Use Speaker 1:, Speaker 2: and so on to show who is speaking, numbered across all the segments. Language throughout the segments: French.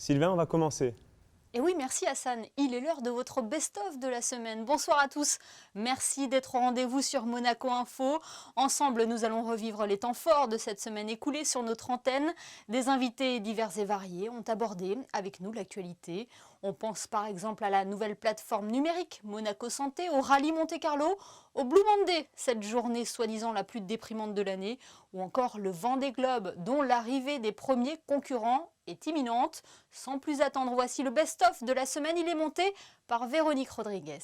Speaker 1: Sylvain, on va commencer.
Speaker 2: Et oui, merci Hassan. Il est l'heure de votre best-of de la semaine. Bonsoir à tous. Merci d'être au rendez-vous sur Monaco Info. Ensemble, nous allons revivre les temps forts de cette semaine écoulée sur notre antenne. Des invités divers et variés ont abordé avec nous l'actualité. On pense par exemple à la nouvelle plateforme numérique Monaco Santé, au rallye Monte-Carlo, au Blue Monday, cette journée soi-disant la plus déprimante de l'année, ou encore le Vendée Globe, dont l'arrivée des premiers concurrents est imminente. Sans plus attendre, voici le best-of de la semaine. Il est monté par Véronique Rodriguez.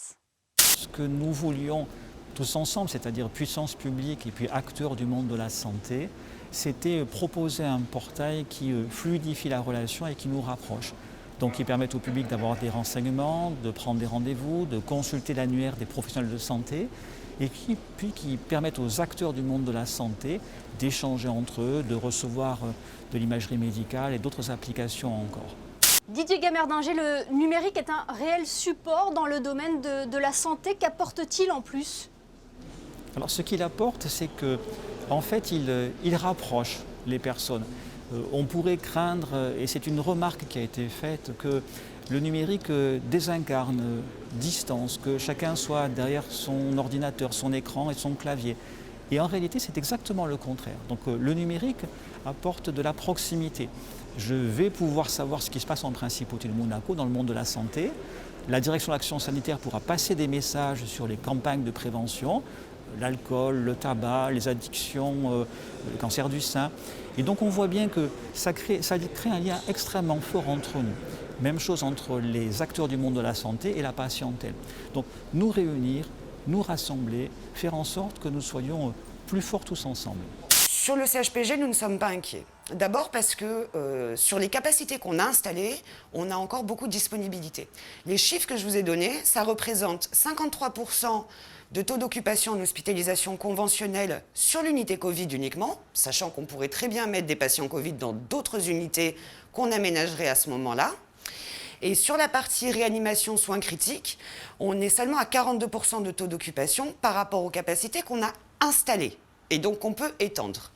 Speaker 3: Ce que nous voulions tous ensemble, c'est-à-dire puissance publique et puis acteurs du monde de la santé, c'était proposer un portail qui fluidifie la relation et qui nous rapproche. Donc qui permettent au public d'avoir des renseignements, de prendre des rendez-vous, de consulter l'annuaire des professionnels de santé et qui permettent aux acteurs du monde de la santé d'échanger entre eux, de recevoir de l'imagerie médicale et d'autres applications encore.
Speaker 2: Didier Gamerdinger, le numérique est un réel support dans le domaine de la santé. Qu'apporte-t-il en plus ?
Speaker 3: Alors ce qu'il apporte, c'est qu'en fait, il rapproche les personnes. On pourrait craindre, et c'est une remarque qui a été faite, que le numérique désincarne, distance, que chacun soit derrière son ordinateur, son écran et son clavier. Et en réalité, c'est exactement le contraire. Donc le numérique apporte de la proximité. Je vais pouvoir savoir ce qui se passe en Principauté de Monaco dans le monde de la santé. La direction de l'action sanitaire pourra passer des messages sur les campagnes de prévention, l'alcool, le tabac, les addictions, le cancer du sein. Et donc on voit bien que ça crée un lien extrêmement fort entre nous. Même chose entre les acteurs du monde de la santé et la patientèle. Donc nous réunir, nous rassembler, faire en sorte que nous soyons plus forts tous ensemble.
Speaker 4: Sur le CHPG, nous ne sommes pas inquiets. D'abord parce que sur les capacités qu'on a installées, on a encore beaucoup de disponibilité. Les chiffres que je vous ai donnés, ça représente 53% de taux d'occupation en hospitalisation conventionnelle sur l'unité Covid uniquement, sachant qu'on pourrait très bien mettre des patients Covid dans d'autres unités qu'on aménagerait à ce moment-là. Et sur la partie réanimation soins critiques, on est seulement à 42% de taux d'occupation par rapport aux capacités qu'on a installées et donc qu'on peut étendre.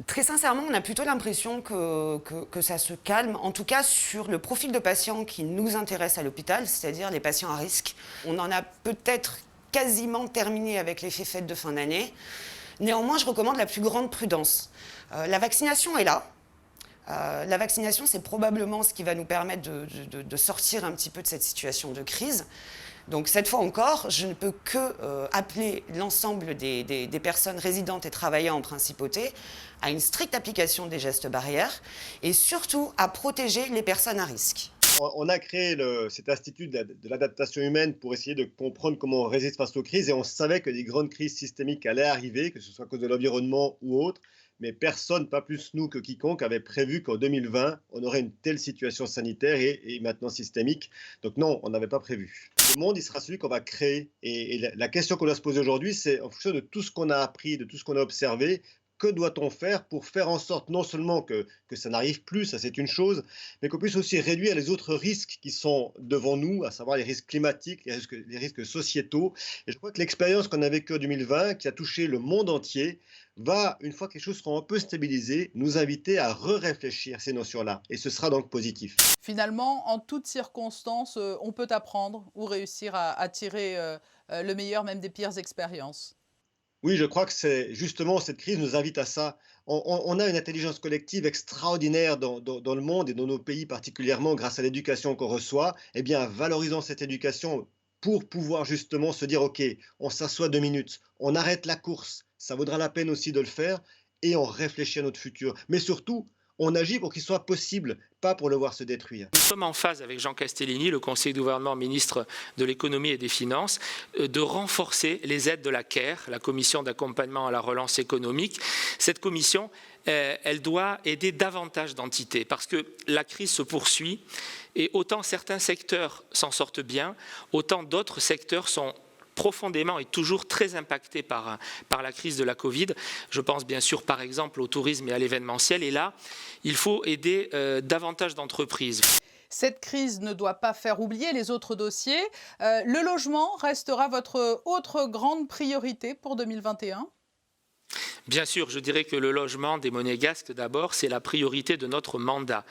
Speaker 4: Très sincèrement, on a plutôt l'impression que ça se calme, en tout cas sur le profil de patients qui nous intéresse à l'hôpital, c'est-à-dire les patients à risque. On en a peut-être quasiment terminé avec l'effet fête de fin d'année. Néanmoins, je recommande la plus grande prudence. La vaccination est là. La vaccination, c'est probablement ce qui va nous permettre de sortir un petit peu de cette situation de crise. Donc cette fois encore, je ne peux que appeler l'ensemble des personnes résidentes et travaillant en Principauté à une stricte application des gestes barrières et surtout à protéger les personnes à risque.
Speaker 5: On a créé cet institut de l'adaptation humaine pour essayer de comprendre comment on résiste face aux crises et on savait que des grandes crises systémiques allaient arriver, que ce soit à cause de l'environnement ou autre. Mais personne, pas plus nous que quiconque, avait prévu qu'en 2020, on aurait une telle situation sanitaire et maintenant systémique. Donc non, on n'avait pas prévu. Le monde, il sera celui qu'on va créer. Et la question qu'on doit se poser aujourd'hui, c'est en fonction de tout ce qu'on a appris, de tout ce qu'on a observé, que doit-on faire pour faire en sorte non seulement que ça n'arrive plus, ça c'est une chose, mais qu'on puisse aussi réduire les autres risques qui sont devant nous, à savoir les risques climatiques, les risques sociétaux. Et je crois que l'expérience qu'on a vécue en 2020, qui a touché le monde entier, va, une fois que les choses seront un peu stabilisées, nous inviter à réfléchir ces notions-là. Et ce sera donc positif.
Speaker 6: Finalement, en toutes circonstances, on peut apprendre ou réussir à tirer le meilleur même des pires expériences.
Speaker 5: Oui, je crois que c'est justement cette crise nous invite à ça. On a une intelligence collective extraordinaire dans le monde et dans nos pays particulièrement grâce à l'éducation qu'on reçoit. Eh bien, valorisons cette éducation pour pouvoir justement se dire, OK, on s'assoit 2 minutes, on arrête la course, ça vaudra la peine aussi de le faire et on réfléchit à notre futur. Mais surtout, on agit pour qu'il soit possible, pas pour le voir se détruire.
Speaker 7: Nous sommes en phase avec Jean Castellini, le conseiller de gouvernement, ministre de l'économie et des finances, de renforcer les aides de la CARE, la commission d'accompagnement à la relance économique. Cette commission, elle doit aider davantage d'entités parce que la crise se poursuit et autant certains secteurs s'en sortent bien, autant d'autres secteurs sont profondément et toujours très impacté par la crise de la Covid. Je pense bien sûr par exemple au tourisme et à l'événementiel. Et là, il faut aider davantage d'entreprises.
Speaker 6: Cette crise ne doit pas faire oublier les autres dossiers. Le logement restera votre autre grande priorité pour 2021 ?
Speaker 7: Bien sûr, je dirais que le logement des Monégasques, d'abord, c'est la priorité de notre mandat.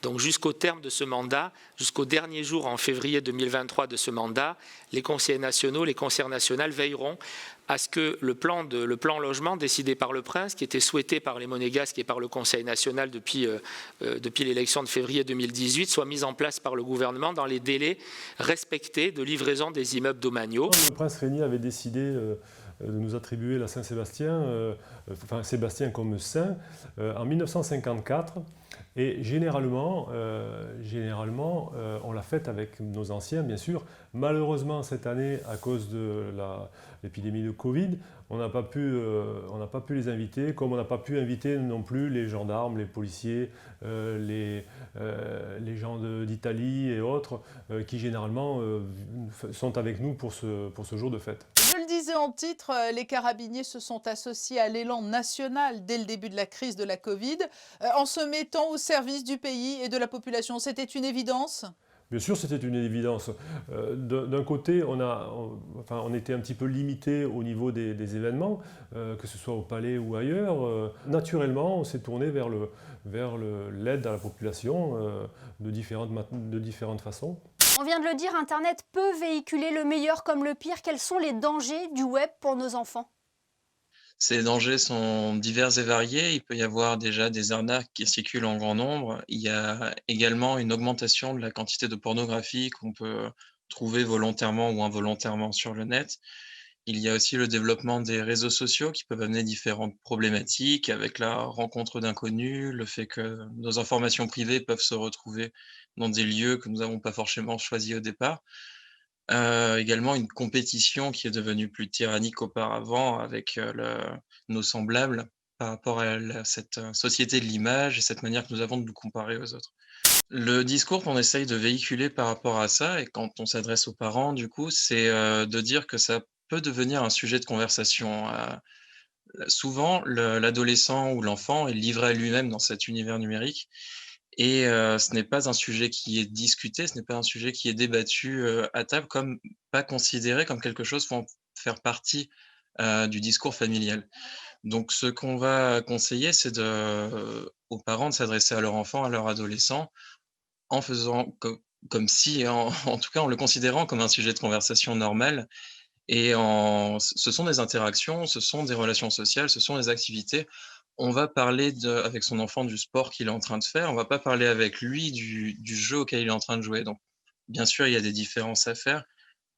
Speaker 7: Donc jusqu'au terme de ce mandat, jusqu'au dernier jour en février 2023 de ce mandat, les conseillers nationaux, les conseillères nationales veilleront à ce que le plan logement décidé par le Prince, qui était souhaité par les Monégasques et par le Conseil national depuis l'élection de février 2018, soit mis en place par le gouvernement dans les délais respectés de livraison des immeubles domaniaux.
Speaker 1: Le Prince Régnier avait décidé de nous attribuer la Saint-Sébastien, enfin Sébastien comme saint, en 1954. Et généralement, on l'a faite avec nos anciens, bien sûr. Malheureusement, cette année, à cause de l'épidémie de Covid, on n'a pas pu les inviter, comme on n'a pas pu inviter non plus les gendarmes, les policiers, les gens d'Italie et autres, qui généralement sont avec nous pour ce jour de fête.
Speaker 6: Je le disais en titre, les carabiniers se sont associés à l'élan national dès le début de la crise de la Covid, en se mettant au service du pays et de la population. C'était une évidence ?
Speaker 1: Bien sûr, c'était une évidence. D'un côté, on était un petit peu limité au niveau des événements, que ce soit au Palais ou ailleurs. Naturellement, on s'est tourné vers l'aide à la population de différentes façons.
Speaker 2: On vient de le dire, Internet peut véhiculer le meilleur comme le pire. Quels sont les dangers du web pour nos enfants ?
Speaker 8: Ces dangers sont divers et variés. Il peut y avoir déjà des arnaques qui circulent en grand nombre. Il y a également une augmentation de la quantité de pornographie qu'on peut trouver volontairement ou involontairement sur le net. Il y a aussi le développement des réseaux sociaux qui peuvent amener différentes problématiques avec la rencontre d'inconnus, le fait que nos informations privées peuvent se retrouver dans des lieux que nous n'avons pas forcément choisis au départ. Également une compétition qui est devenue plus tyrannique qu'auparavant avec nos semblables par rapport à cette société de l'image et cette manière que nous avons de nous comparer aux autres. Le discours qu'on essaye de véhiculer par rapport à ça, et quand on s'adresse aux parents, du coup, c'est de dire que ça peut devenir un sujet de conversation. Souvent, l'adolescent ou l'enfant est livré à lui-même dans cet univers numérique. Et ce n'est pas un sujet qui est discuté, ce n'est pas un sujet qui est débattu à table, comme pas considéré comme quelque chose pour faire partie du discours familial. Donc ce qu'on va conseiller, c'est aux parents de s'adresser à leur enfant, à leur adolescent, en faisant comme si, en tout cas en le considérant comme un sujet de conversation normal. Et ce sont des interactions, ce sont des relations sociales, ce sont des activités. On va parler avec son enfant du sport qu'il est en train de faire, on va pas parler avec lui du jeu auquel il est en train de jouer. Donc, bien sûr, il y a des différences à faire,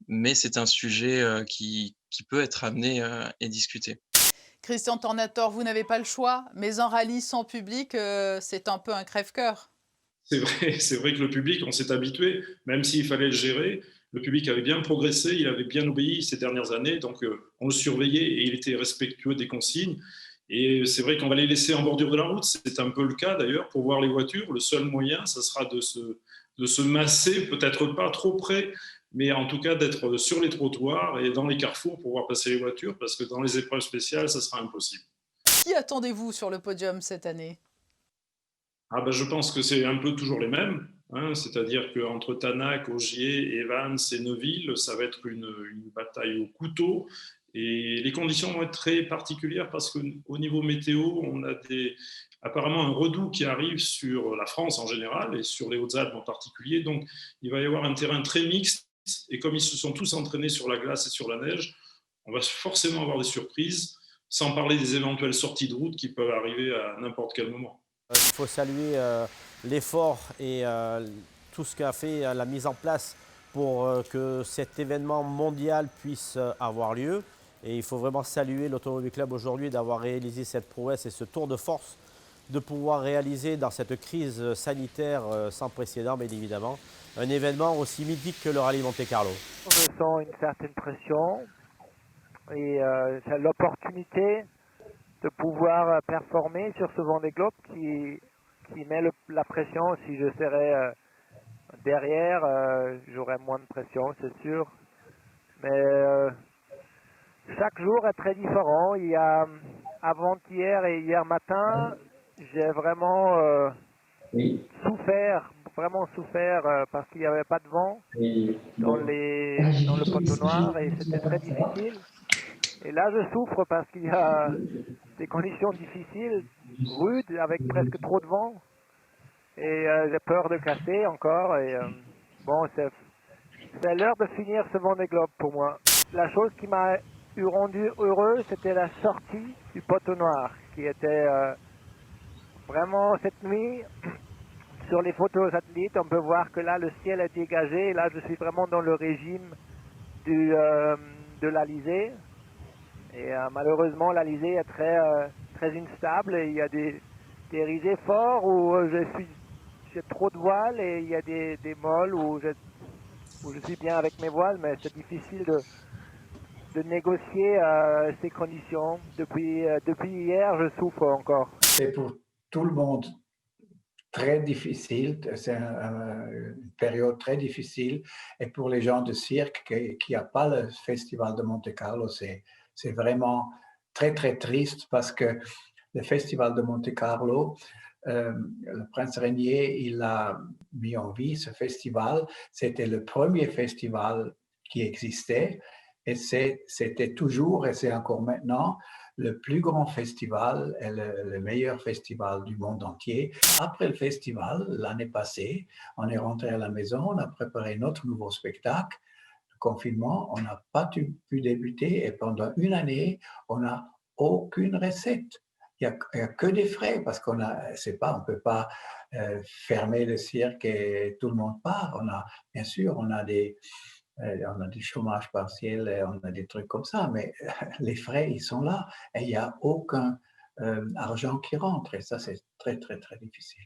Speaker 8: mais c'est un sujet qui peut être amené et discuté.
Speaker 6: Christian Tornator, vous n'avez pas le choix, mais en rallye sans public, c'est un peu un crève-cœur.
Speaker 9: C'est vrai que le public, on s'est habitué, même s'il fallait le gérer. Le public avait bien progressé, il avait bien obéi ces dernières années, donc on le surveillait et il était respectueux des consignes. Et c'est vrai qu'on va les laisser en bordure de la route, c'est un peu le cas d'ailleurs pour voir les voitures. Le seul moyen, ça sera de se masser, peut-être pas trop près, mais en tout cas d'être sur les trottoirs et dans les carrefours pour voir passer les voitures, parce que dans les épreuves spéciales, ça sera impossible.
Speaker 6: Qui attendez-vous sur le podium cette année ?
Speaker 9: Je pense que c'est un peu toujours les mêmes, hein, c'est-à-dire qu'entre Tanak, Ogier, Evans et Neuville, ça va être une bataille au couteau. Et les conditions vont être très particulières parce qu'au niveau météo, on a apparemment un redout qui arrive sur la France en général et sur les Hautes-Alpes en particulier. Donc, il va y avoir un terrain très mixte. Et comme ils se sont tous entraînés sur la glace et sur la neige, on va forcément avoir des surprises, sans parler des éventuelles sorties de route qui peuvent arriver à n'importe quel moment.
Speaker 10: Il faut saluer l'effort et tout ce qu'a fait la mise en place pour que cet événement mondial puisse avoir lieu. Et il faut vraiment saluer l'Automobile Club aujourd'hui d'avoir réalisé cette prouesse et ce tour de force de pouvoir réaliser dans cette crise sanitaire sans précédent, bien évidemment, un événement aussi mythique que le Rallye Monte-Carlo.
Speaker 11: On ressent une certaine pression et c'est l'opportunité de pouvoir performer sur ce Vendée Globe qui met la pression. Si je serais derrière, j'aurais moins de pression, c'est sûr. Mais chaque jour est très différent. Il y a avant-hier et hier matin, j'ai vraiment souffert parce qu'il n'y avait pas de vent dans le poteau noir et c'était très difficile. Et là, je souffre parce qu'il y a des conditions difficiles, rudes, avec presque trop de vent. Et j'ai peur de casser encore. Et bon, c'est l'heure de finir ce Vendée Globe pour moi. La chose qui m'a rendu heureux, c'était la sortie du poteau noir, qui était vraiment cette nuit. Sur les photos satellites, on peut voir que là, le ciel est dégagé. Et là, je suis vraiment dans le régime de l'Alizé. Et malheureusement, l'Alizé est très instable. Et il y a des risées forts où j'ai trop de voiles et il y a des molles où je suis bien avec mes voiles, mais c'est difficile de négocier ces conditions. Depuis hier, je souffre encore.
Speaker 12: C'est pour tout le monde très difficile, c'est une période très difficile. Et pour les gens de cirque qui n'ont pas le Festival de Monte-Carlo, c'est vraiment très, très triste parce que le Festival de Monte-Carlo, le prince Régnier, il a mis en vie ce festival. C'était le premier festival qui existait et c'était toujours, et c'est encore maintenant, le plus grand festival et le meilleur festival du monde entier. Après le festival, l'année passée, on est rentré à la maison, on a préparé notre nouveau spectacle. Le confinement, on n'a pas pu débuter et pendant une année, on n'a aucune recette. Il n'y a que des frais parce qu'on ne peut pas fermer le cirque et tout le monde part. Bien sûr, on a des chômages partiels et on a des trucs comme ça, mais les frais, ils sont là et il n'y a aucun argent qui rentre et ça, c'est très, très, très difficile.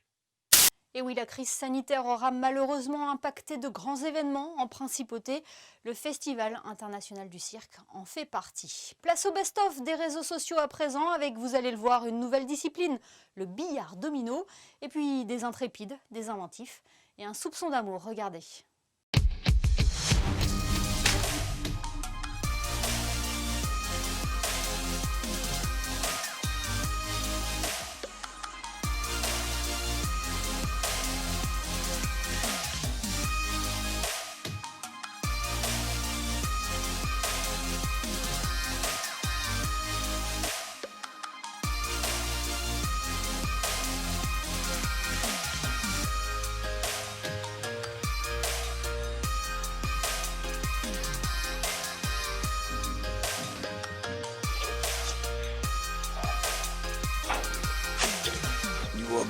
Speaker 2: Et oui, la crise sanitaire aura malheureusement impacté de grands événements en principauté. Le Festival international du cirque en fait partie. Place au best-of des réseaux sociaux à présent avec, vous allez le voir, une nouvelle discipline, le billard domino, et puis des intrépides, des inventifs et un soupçon d'amour. Regardez.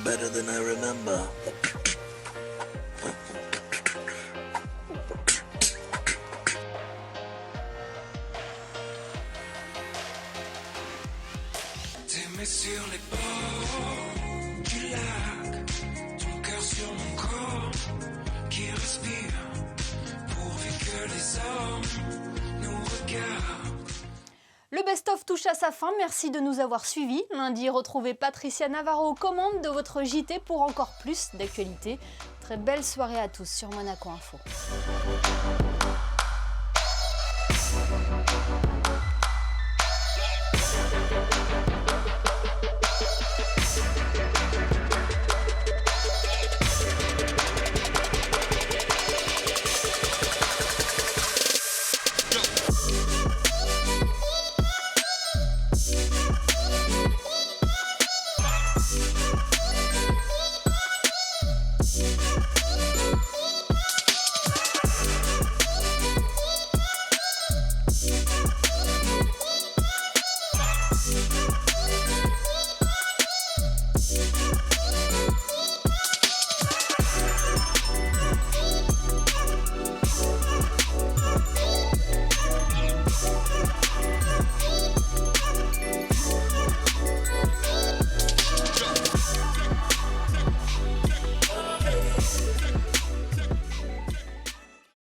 Speaker 13: Better than I remember.
Speaker 14: T'aimer sur les bords du lac, ton cœur sur mon corps qui respire, pourvu que les hommes nous regardent.
Speaker 2: Le best-of touche à sa fin, merci de nous avoir suivis. Lundi, retrouvez Patricia Navarro aux commandes de votre JT pour encore plus d'actualités. Très belle soirée à tous sur Monaco Info.